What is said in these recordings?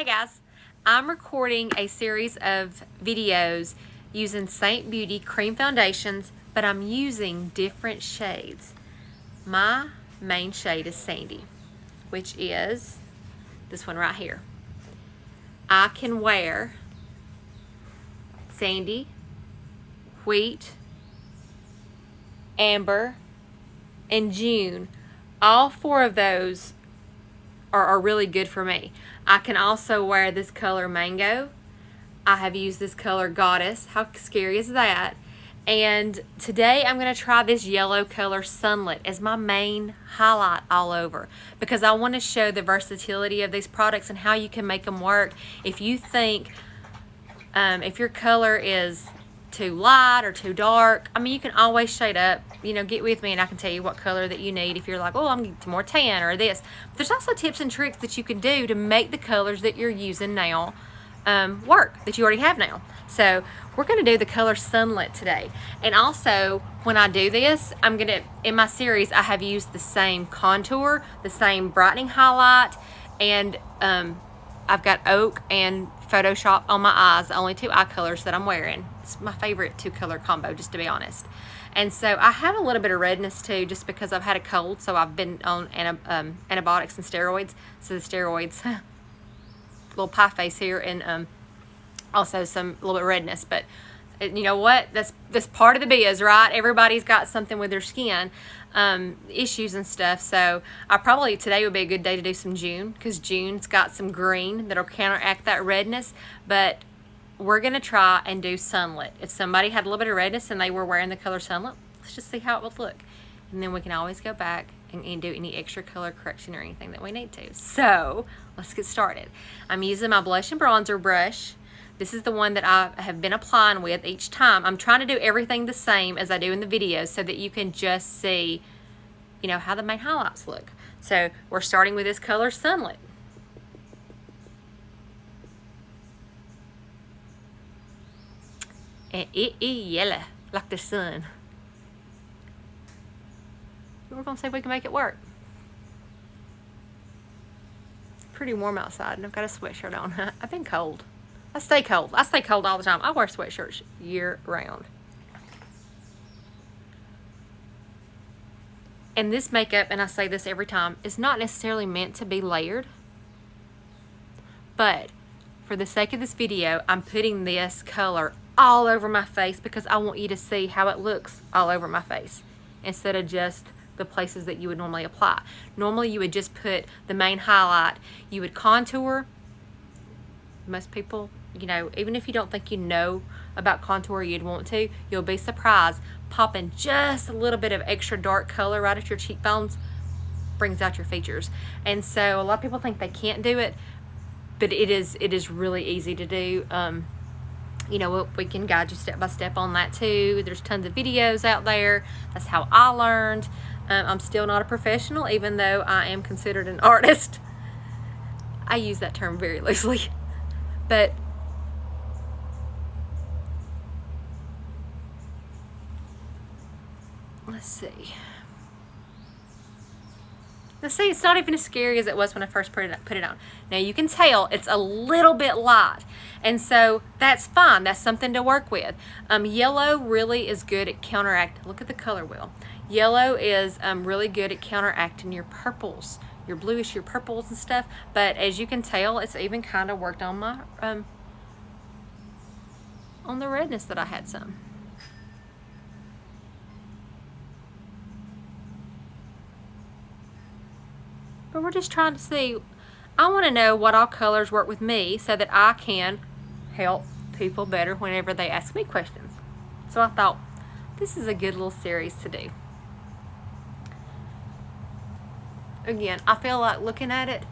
Hey guys, I'm recording a series of videos using Seint Beauty cream foundations, but I'm using different shades. My main shade is Sandy, which is this one right here. I can wear Sandy, Wheat, Amber, and June. All four of those are really good for me. I can also wear this color Mango. I have used this color Goddess. How scary is that? And today I'm going to try this yellow color Sunlit as my main highlight all over, because I want to show the versatility of these products and how you can make them work. If you think if your color is too light or too dark, I mean, you can always shade up, get with me and I can tell you what color that you need if you're like, oh, I'm getting more tan or this. But there's also tips and tricks that you can do to make the colors that you're using now work, that you already have now. So we're going to do the color Sunlit today. And also, when I do this, in my series, I have used the same contour, the same brightening highlight, and I've got Oak and Photoshop on my eyes, the only two eye colors that I'm wearing. It's my favorite two color combo, just to be honest. And so I have a little bit of redness too, just because I've had a cold, so I've been on antibiotics and steroids. So the steroids, little pie face here, and also some little bit of redness. But you know what? That's part of the biz, right? Everybody's got something with their skin issues and stuff. So today would be a good day to do some June, because June's got some green that'll counteract that redness. But we're gonna try and do Sunlit. If somebody had a little bit of redness and they were wearing the color Sunlit, let's just see how it would look, and then we can always go back and do any extra color correction or anything that we need to. So let's get started. I'm using my blush and bronzer brush. This is the one that I have been applying with each time. I'm trying to do everything the same as I do in the videos so that you can just see, how the main highlights look. So we're starting with this color Sunlit. And it is yellow, like the sun. We're gonna see if we can make it work. Pretty warm outside, and I've got a sweatshirt on. I've been cold. I stay cold. I stay cold all the time. I wear sweatshirts year round. And this makeup, and I say this every time, is not necessarily meant to be layered. But for the sake of this video, I'm putting this color all over my face because I want you to see how it looks all over my face instead of just the places that you would normally apply. Normally you would just put the main highlight. You would contour. Most people, even if you don't think you know about contour, you'd want to, you'll be surprised. Popping just a little bit of extra dark color right at your cheekbones brings out your features. And so a lot of people think they can't do it, but it is really easy to do. We can guide you step by step on that too. There's tons of videos out there. That's how I learned. I'm still not a professional, even though I am considered an artist. I use that term very loosely. But let's see. Let's see, it's not even as scary as it was when I first put it on. Now you can tell it's a little bit light, and so that's fine. That's something to work with. Yellow really is good at counteracting. Look at the color wheel. Yellow is really good at counteracting your purples, your bluish, your purples and stuff. But as you can tell, it's even kind of worked on my on the redness that I had some. But we're just trying to see. I want to know what all colors work with me so that I can help people better whenever they ask me questions. So I thought this is a good little series to do. Again, I feel like looking at it,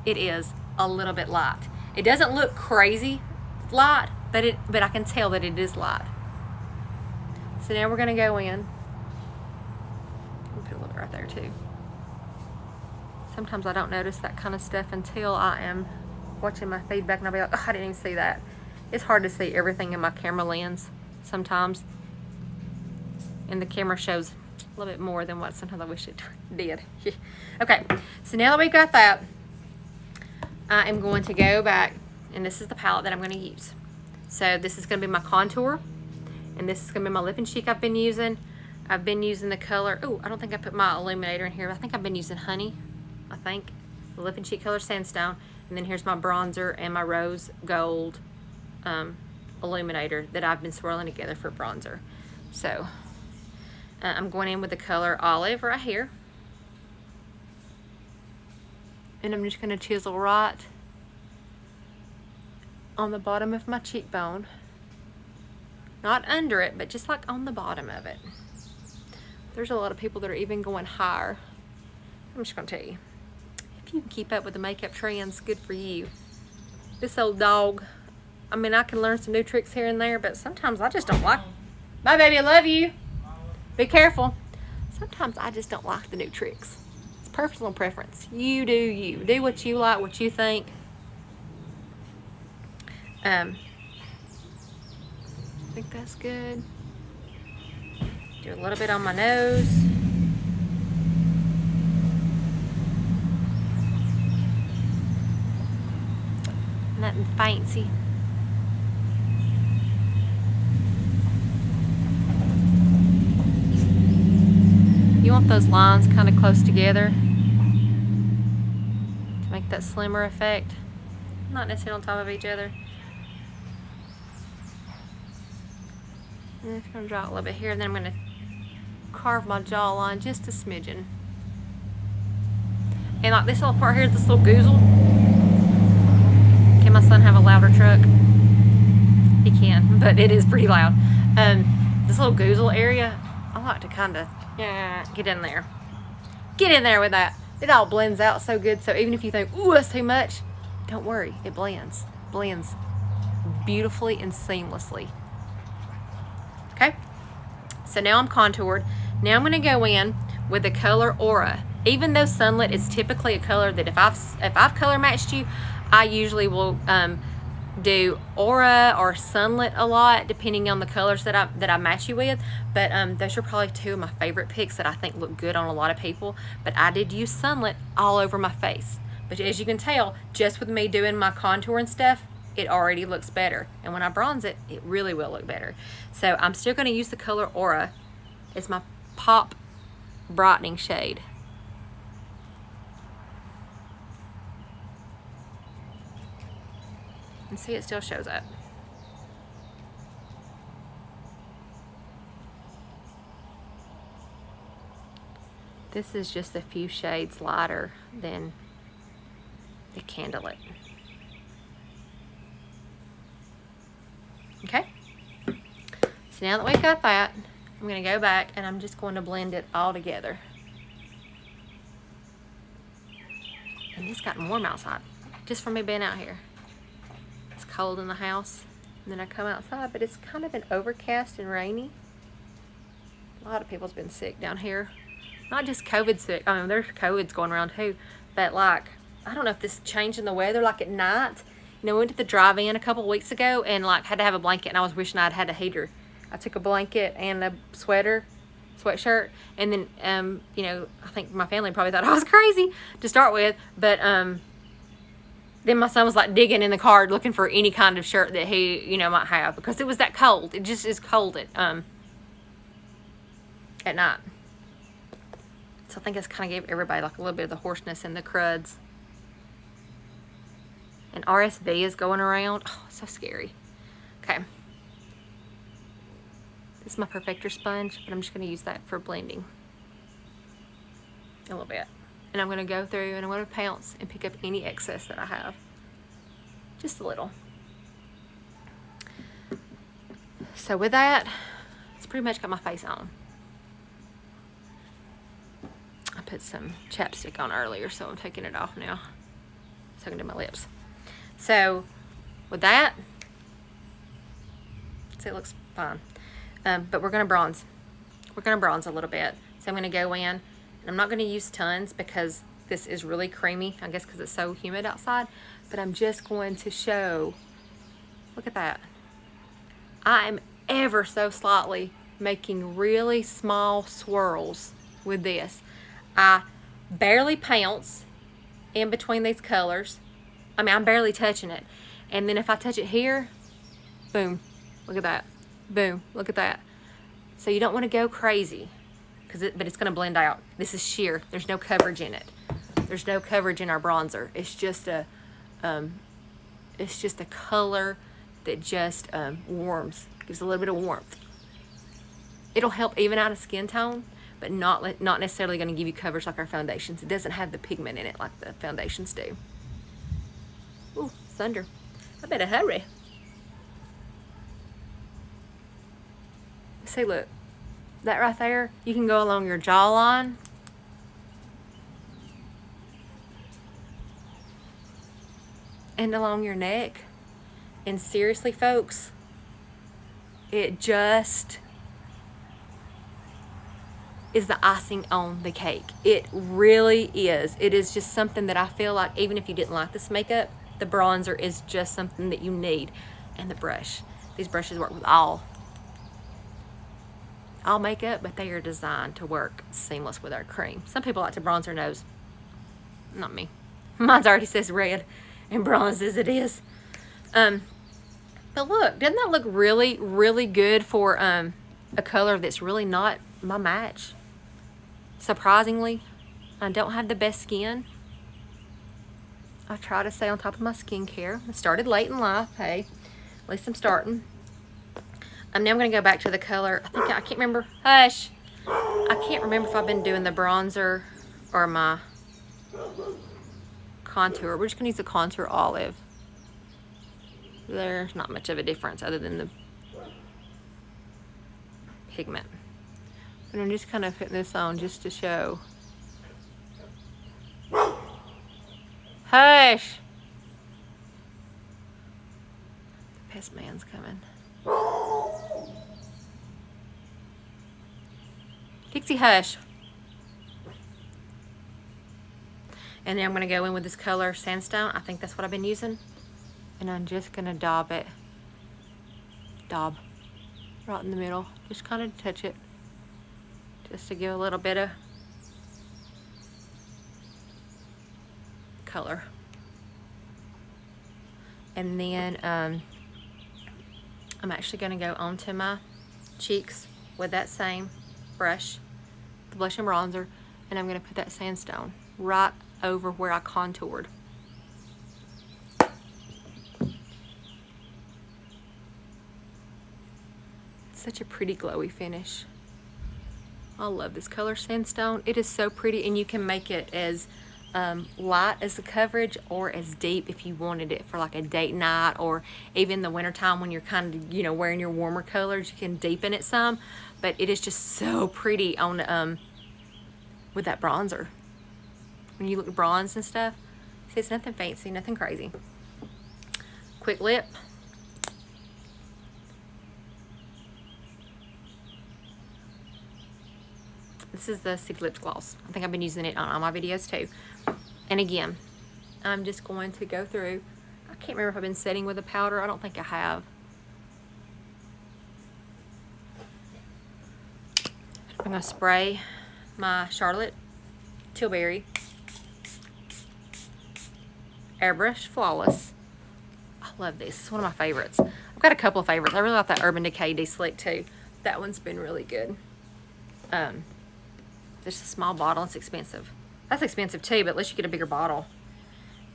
it is a little bit light. It doesn't look crazy light, but I can tell that it is light. So now we're going to go in. I'll put a little bit right there too. Sometimes I don't notice that kind of stuff until I am watching my feedback and I'll be like, oh, I didn't even see that. It's hard to see everything in my camera lens sometimes. And the camera shows a little bit more than what sometimes I wish it did. Okay, so now that we've got that, I am going to go back, and this is the palette that I'm going to use. So this is going to be my contour, and this is going to be my lip and cheek I've been using. I've been using the color, oh, I don't think I put my illuminator in here. I think I've been using Honey, I think. The lip and cheek color Sandstone. And then here's my bronzer and my rose gold illuminator that I've been swirling together for bronzer. So I'm going in with the color Olive right here. And I'm just going to chisel right on the bottom of my cheekbone. Not under it, but just like on the bottom of it. There's a lot of people that are even going higher. I'm just going to tell you, if you can keep up with the makeup trends, good for you. This old dog, I mean, I can learn some new tricks here and there, but sometimes I just don't like. Bye, baby, I love you. Be careful. Sometimes I just don't like the new tricks. It's personal preference. You do you. Do what you like, what you think. I think that's good. Do a little bit on my nose. Nothing fancy. You want those lines kind of close together to make that slimmer effect. Not necessarily on top of each other. I'm just going to draw a little bit here, and then I'm going to carve my jawline just a smidgen. And like this little part here, this little goozle. Can my son have a louder truck? He can, but it is pretty loud. This little goozle area, I like to kind of get in there. Get in there with that. It all blends out so good. So even if you think, ooh, that's too much, don't worry. It blends. Blends beautifully and seamlessly. Okay? So now I'm contoured. Now I'm going to go in with the color Aura. Even though Sunlit is typically a color that if I've color matched you, I usually will do Aura or Sunlit a lot, depending on the colors that I match you with. But those are probably two of my favorite picks that I think look good on a lot of people. But I did use Sunlit all over my face. But as you can tell, just with me doing my contour and stuff, it already looks better. And when I bronze it, it really will look better. So I'm still going to use the color Aura. It's my Pop brightening shade. And see, it still shows up. This is just a few shades lighter than the Candlelit. Okay, so now that we've got that, I'm going to go back and I'm just going to blend it all together. And it's gotten warm outside, just from me being out here. It's cold in the house, and then I come outside, but it's kind of been overcast and rainy. A lot of people's been sick down here. Not just COVID sick, I mean, there's COVID's going around too, but like, I don't know if this change in the weather, like at night, you know, we went to the drive-in a couple of weeks ago and like had to have a blanket, and I was wishing I'd had a heater. I took a blanket and a sweatshirt, and then, you know, I think my family probably thought I was crazy to start with, but then my son was like digging in the car looking for any kind of shirt that he, you know, might have, because it was that cold. It just is cold at night. So I think it's kind of gave everybody like a little bit of the hoarseness and the cruds. And RSV is going around. Oh, so scary. Okay. This is my Perfector sponge, but I'm just going to use that for blending a little bit. And I'm going to go through and I'm going to pounce and pick up any excess that I have. Just a little. So with that, it's pretty much got my face on. I put some chapstick on earlier, so I'm taking it off now so I can do my lips. So with that, see, it looks fine. But we're going to bronze. We're going to bronze a little bit. So I'm going to go in, and I'm not going to use tons because this is really creamy, I guess because it's so humid outside. But I'm just going to show, look at that. I am ever so slightly making really small swirls with this. I barely pounce in between these colors. I mean, I'm barely touching it. And then if I touch it here, boom, look at that. Boom, look at that. So you don't want to go crazy, but it's going to blend out. This is sheer. There's no coverage in it. There's no coverage in our bronzer. It's just a color that just warms, gives a little bit of warmth. It'll help even out a skin tone, but not necessarily going to give you coverage like our foundations. It doesn't have the pigment in it like the foundations do. Ooh, it's under. I better hurry. See, look, that right there, you can go along your jawline. And along your neck. And seriously, folks, it just is the icing on the cake. It really is. It is just something that I feel like even if you didn't like this makeup, the bronzer is just something that you need. And the brush. These brushes work with all makeup, but they are designed to work seamless with our cream. Some people like to bronze their nose. Not me. Mine's already says red and bronze as it is. But look, doesn't that look really, really good for a color that's really not my match? Surprisingly, I don't have the best skin. I try to stay on top of my skincare. I started late in life, hey, at least I'm starting. Now I'm going to go back to the color. I can't remember. Hush. I can't remember if I've been doing the bronzer or my contour. We're just going to use the contour olive. There's not much of a difference other than the pigment. And I'm just kind of putting this on just to show. Hush! The pest man's coming. Dixie, hush. And then I'm going to go in with this color Sandstone. I think that's what I've been using. And I'm just going to daub it. Daub. Right in the middle. Just kind of touch it. Just to give a little bit of color. And then I'm actually going to go onto my cheeks with that same brush, the blush and bronzer, and I'm going to put that Sandstone right over where I contoured. Such a pretty glowy finish. I love this color Sandstone. It is so pretty, and you can make it as light as the coverage or as deep if you wanted it for like a date night, or even the winter time when you're kind of, you know, wearing your warmer colors. You can deepen it some, but it is just so pretty on with that bronzer. When you look at bronze and stuff, see, it's nothing fancy, nothing crazy. Quick lip. This is the Seint Lip Gloss. I think I've been using it on all my videos too. And again, I'm just going to go through. I can't remember if I've been setting with a powder. I don't think I have. I'm going to spray my Charlotte Tilbury Airbrush Flawless. I love this. It's one of my favorites. I've got a couple of favorites. I really like that Urban Decay De-Slick too. That one's been really good. There's a small bottle. It's expensive. That's expensive too, but at least you get a bigger bottle.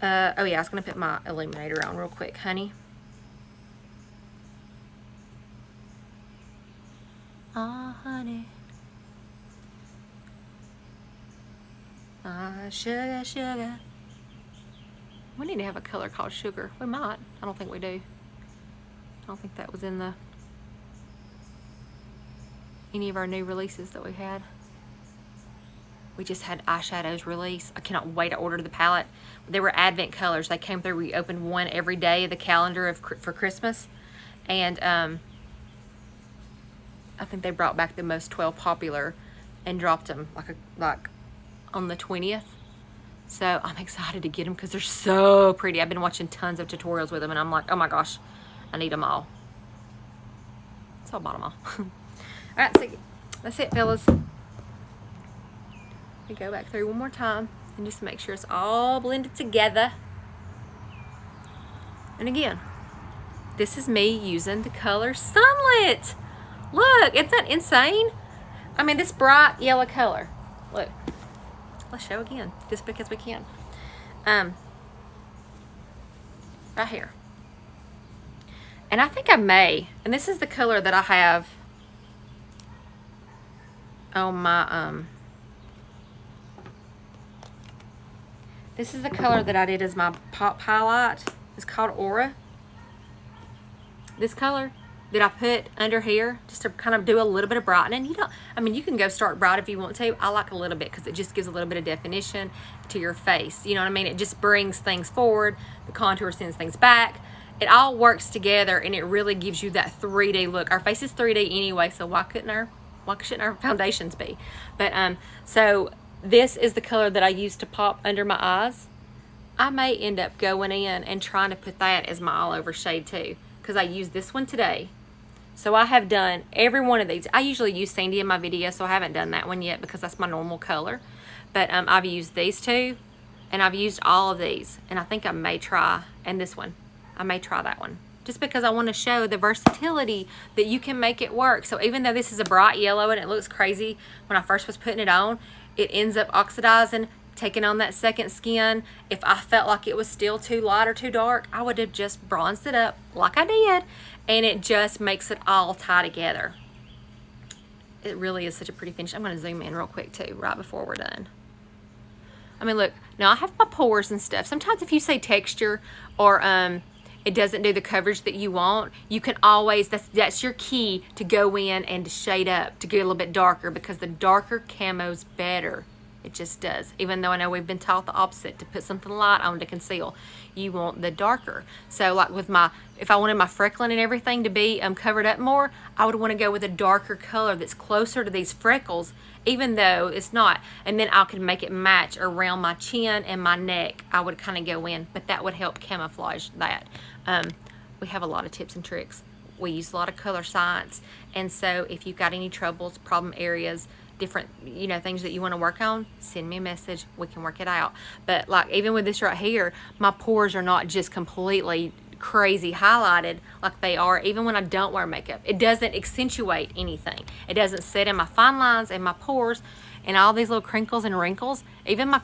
Oh yeah, I was going to put my illuminator on real quick, honey. Ah, honey. Ah, sugar, sugar. We need to have a color called Sugar. We might. I don't think we do. I don't think that was in the any of our new releases that we had. We just had eyeshadows release. I cannot wait to order the palette. They were Advent colors. They came through. We opened one every day of the calendar for Christmas. And I think they brought back the most 12 popular and dropped them like on the 20th. So I'm excited to get them because they're so pretty. I've been watching tons of tutorials with them, and I'm like, oh my gosh, I need them all. So I bought them all. All right, so that's it, fellas. We go back through one more time and just make sure it's all blended together. And again, this is me using the color Sunlit. Look, isn't that insane? I mean, this bright yellow color. Look, let's show again, just because we can. Right here. And I think I may, and this is the color that I have on my, this is the color that I did as my pop highlight. It's called Aura. This color that I put under here just to kind of do a little bit of brightening. You don't, I mean, you can go start bright if you want to. I like a little bit because it just gives a little bit of definition to your face. You know what I mean? It just brings things forward. The contour sends things back. It all works together, and it really gives you that 3D look. Our face is 3D anyway, so why shouldn't our foundations be? But so this is the color that I use to pop under my eyes. I may end up going in and trying to put that as my all over shade too, because I used this one today. So I have done every one of these. I usually use Sandy in my video, so I haven't done that one yet because that's my normal color. But I've used these two, and I've used all of these, and I think I may try, and this one, I may try that one, just because I want to show the versatility that you can make it work. So even though this is a bright yellow and it looks crazy when I first was putting it on, it ends up oxidizing, taking on that second skin. If I felt like it was still too light or too dark, I would have just bronzed it up like I did, and it just makes it all tie together. It really is such a pretty finish. I'm going to zoom in real quick too, right before we're done. I mean, look, now I have my pores and stuff. Sometimes if you say texture or it doesn't do the coverage that you want, you can always, that's your key to go in and to shade up, to get a little bit darker, because the darker camo's better. It just does. Even though I know we've been taught the opposite, to put something light on to conceal. You want the darker. So like with my, if I wanted my freckling and everything to be covered up more, I would want to go with a darker color that's closer to these freckles, even though it's not. And then I could make it match around my chin and my neck. I would kind of go in, but that would help camouflage that. We have a lot of tips and tricks. We use a lot of color science. And so if you've got any troubles, problem areas, different, you know, things that you want to work on, send me a message. We can work it out. But like even with this right here, my pores are not just completely crazy highlighted like they are even when I don't wear makeup. It doesn't accentuate anything. It doesn't set in my fine lines and my pores and all these little crinkles and wrinkles. Even my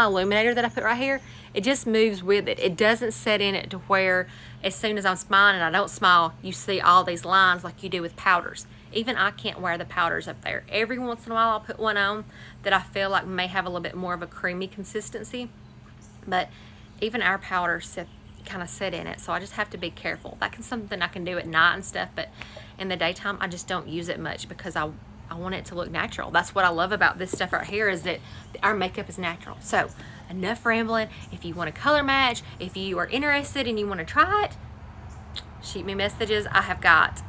illuminator that I put right here, it just moves with it. It doesn't set in it to where as soon as I'm smiling and I don't smile, you see all these lines like you do with powders. Even I can't wear the powders up there. Every once in a while I'll put one on that I feel like may have a little bit more of a creamy consistency. But even our powders kind of sit in it, so I just have to be careful. That's something I can do at night and stuff, but in the daytime I just don't use it much because I want it to look natural. That's what I love about this stuff right here, is that our makeup is natural. So enough rambling. If you want a color match, if you are interested and you want to try it, shoot me messages. I've got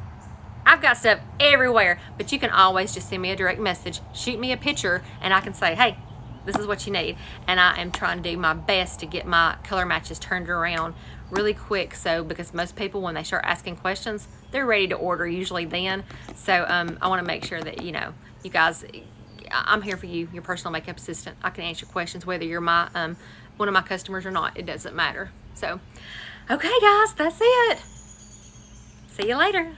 stuff everywhere, but you can always just send me a direct message, shoot me a picture, and I can say, hey, this is what you need. And I am trying to do my best to get my color matches turned around really quick, so because most people, when they start asking questions, they're ready to order usually then. So I want to make sure that, you know, you guys, I'm here for you, your personal makeup assistant. I can answer questions whether you're my one of my customers or not. It doesn't matter. So okay guys, that's it. See you later.